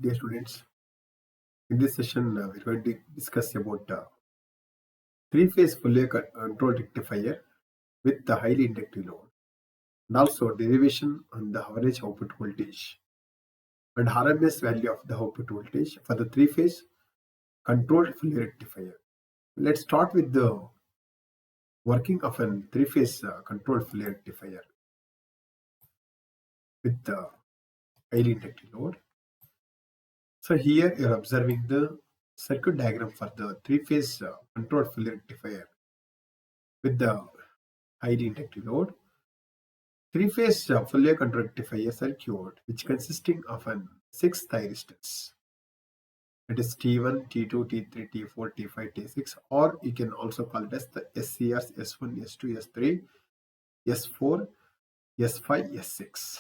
Dear students, in this session we're going to discuss about three-phase Fourier control rectifier with the highly inductive load, and also derivation on the average output voltage and RMS value of the output voltage for the three-phase controlled Fourier rectifier. Let's start with the working of a three-phase controlled Fourier rectifier with the highly inductive load. So here you're observing the circuit diagram for the three-phase controlled Fourier rectifier with the highly inductive load. Three-phase Fourier control rectifier circuit which consisting of an 6 thyristors, that is T1, T2, T3, T4, T5, T6, or you can also call it as the SCRs S1, S2, S3, S4, S5, S6.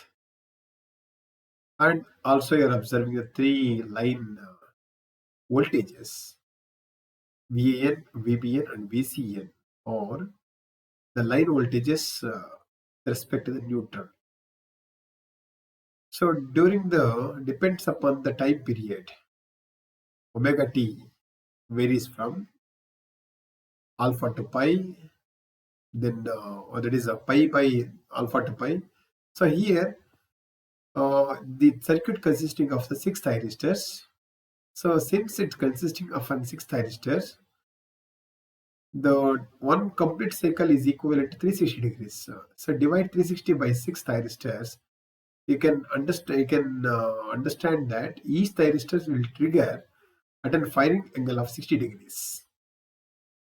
And also you are observing the three line voltages VAN, VBN and VCN, or the line voltages respect to the neutral. So during the depends upon the time period, omega t varies from alpha to pi, then or that is a pi by alpha to pi. So here the circuit consisting of the 6 thyristors. So since it's consisting of 6 thyristors, the one complete cycle is equivalent to 360 degrees. So divide 360 by 6 thyristors. You can understand that each thyristor will trigger at a firing angle of 60 degrees.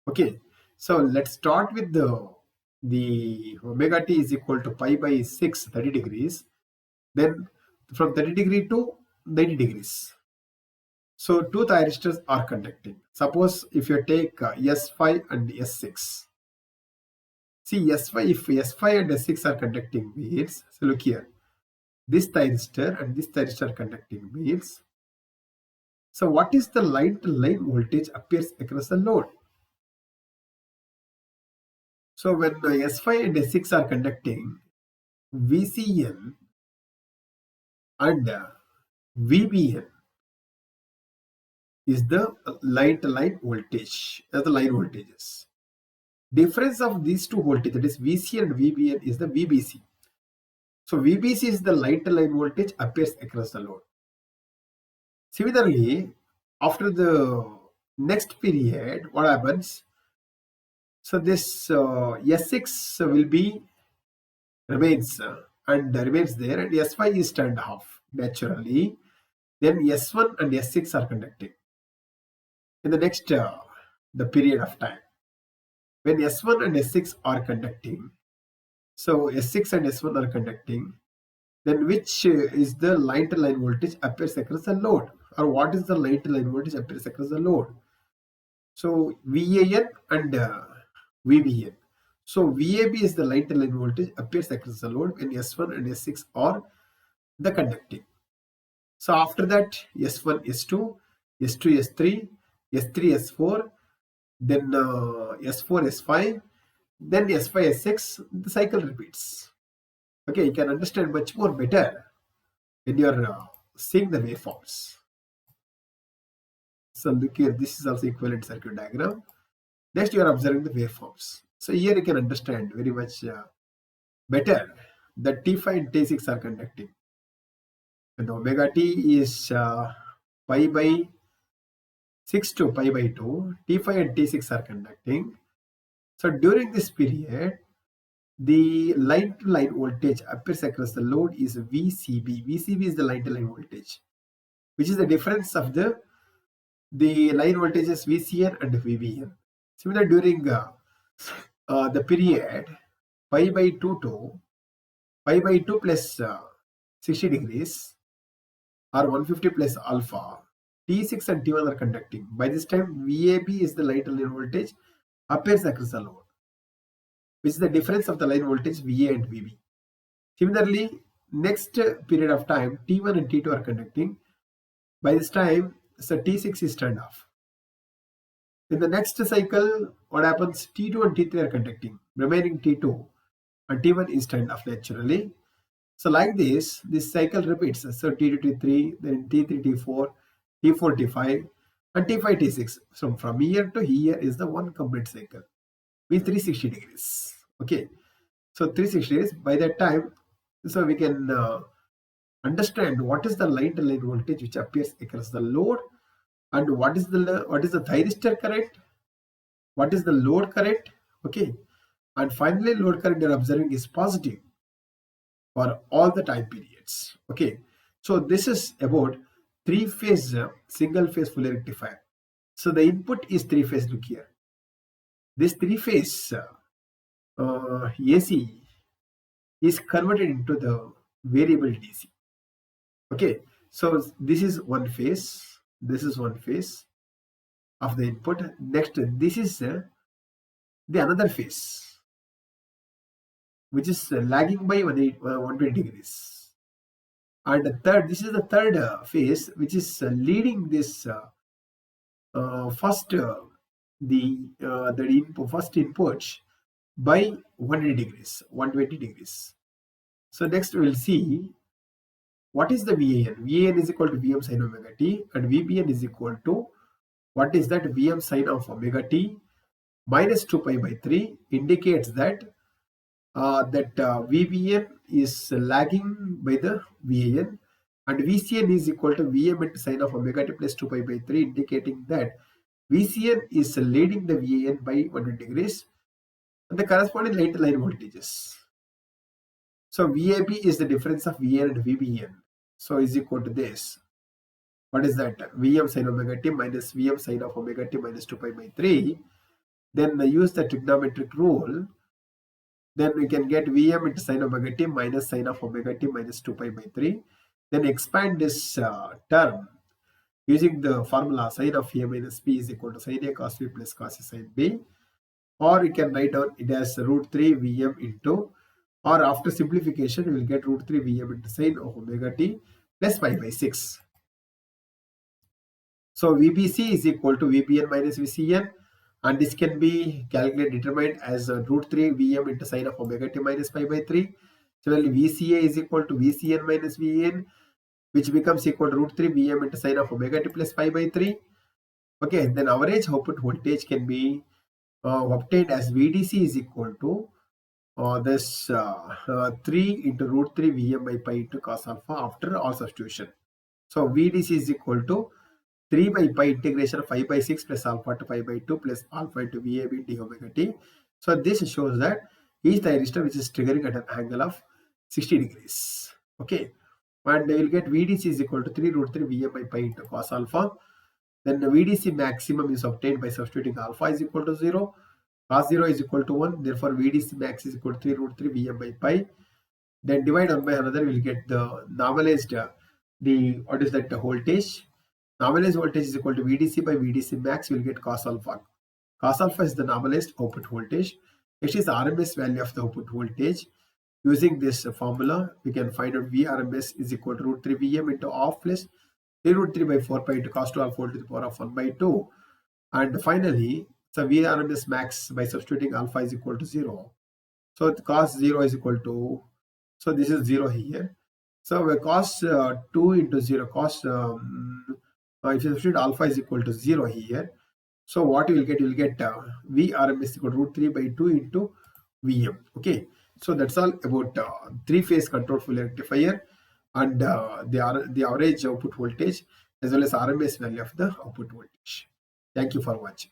Okay, so let's start with the omega t is equal to pi by 6, 30 degrees. Then from 30 degree to 90 degrees. So two thyristors are conducting. Suppose if you take S5 and S6. See S5, if S5 and S6 are conducting means, so look here, this thyristor and this thyristor are conducting means, so what is the line to line voltage appears across the load? So when S5 and S6 are conducting, VCN and VBN is the line to line voltage, as the line voltages. Difference of these two voltages, that is VC and VBN, is the VBC. So VBC is the line to line voltage appears across the load. Similarly, after the next period, what happens? So this S6 will be remains there, and S5 is turned off naturally. Then S1 and S6 are conducting in the next the period of time. When S1 and S6 are conducting, so S6 and S1 are conducting, then which is the line to line voltage appears across the load, or what is the line to line voltage appears across the load? So VAN and VBN. So VAB is the line to line voltage appears across the load when S1 and S6 are the conducting. So after that, S1, S2, S2, S3, S3, S4, then S4, S5, then S5, S6, the cycle repeats. Okay, you can understand much more better when you are seeing the waveforms. So look here, this is also equivalent circuit diagram. Next, you are observing the waveforms. So here you can understand very much better that T5 and T6 are conducting. And omega t is pi by 6 to pi by 2. T5 and T6 are conducting. So during this period, the line to line voltage appears across the load is VCB. VCB is the line to line voltage, which is the difference of the line voltages VCN and VBN. Similarly, during the period pi by 2 to pi by 2 plus 60 degrees or 150 plus alpha, T6 and T1 are conducting. By this time, VAB is the line to line voltage appears across the load, which is the difference of the line voltage VA and VB. Similarly, next period of time, T1 and T2 are conducting. By this time, so T6 is turned off. In the next cycle, what happens? T2 and T3 are conducting. Remaining T2 and T1 is turned off naturally. So like this cycle repeats. So T2, T3, then T3, T4, T4, T5, and T5, T6. So from here to here is the one complete cycle with 360 degrees. Okay. So 360 degrees. By that time, so we can understand what is the line to line voltage which appears across the load, and what is the thyristor current, what is the load current. Okay. And finally, load current you are observing is positive for all the time periods. Okay, so this is about three-phase single-phase fully rectifier. So the input is three-phase. Look here, this three-phase AC is converted into the variable DC. Okay, so this is one phase. This is one phase of the input. Next, this is the another phase, which is lagging by 120 degrees. And the third, this is the third phase, which is leading this first first input by 100 degrees, 120 degrees. So next we will see what is the VAN. VAN is equal to Vm sin omega t, and VBN is equal to what is that? Vm sin of omega t minus 2 pi by 3 indicates that VBN is lagging by the VAN, and VCN is equal to Vm into sin of omega t plus 2 pi by 3, indicating that VCN is leading the VAN by 100 degrees, and the corresponding line to line voltages. So VAB is the difference of VN and VBN. So is equal to this. What is that? Vm sin omega t minus Vm sin of omega t minus 2 pi by 3. Then use the trigonometric rule. Then we can get Vm into sin omega t minus sin of omega t minus 2 pi by 3. Then expand this term using the formula sin of A minus B is equal to sin A cos B plus cos A sin B. Or you can write down it as root 3 Vm into, or after simplification you will get root 3 Vm into sin of omega t plus pi by 6. So VBC is equal to VBN minus VCN, and this can be determined as root 3 Vm into sin of omega t minus pi by 3. Similarly, VCA is equal to VCN minus VN, which becomes equal to root 3 Vm into sin of omega t plus pi by 3. Okay, then average output voltage can be obtained as VDC is equal to this 3 into root 3 Vm by pi into cos alpha after all substitution. So VDC is equal to 3 by pi integration of 5 by 6 plus alpha to pi by 2 plus alpha into VAB d omega t. So this shows that each thyristor which is triggering at an angle of 60 degrees. Okay, and we will get VDC is equal to 3 root 3 Vm by pi into cos alpha. Then the VDC maximum is obtained by substituting alpha is equal to 0, cos 0 is equal to 1. Therefore, VDC max is equal to 3 root 3 Vm by pi. Then divide one by another, we will get the normalized what is that voltage. Normalized voltage is equal to VDC by VDC max. We will get cos alpha. Cos alpha is the normalized output voltage. Next is the RMS value of the output voltage. Using this formula, we can find out VRMS is equal to root 3 Vm into half plus 3 root 3 by 4 pi into cos 2 alpha to the power of 1 by 2. And finally, so VRMS max by substituting alpha is equal to 0. So the cos 0 is equal to, so this is 0 here. So we cos 2 into 0, cos, if you substitute alpha is equal to 0 here. So what you will get? You will get VRMS equal to root 3 by 2 into Vm. Okay. So that's all about three-phase control fully rectifier and the average output voltage as well as RMS value of the output voltage. Thank you for watching.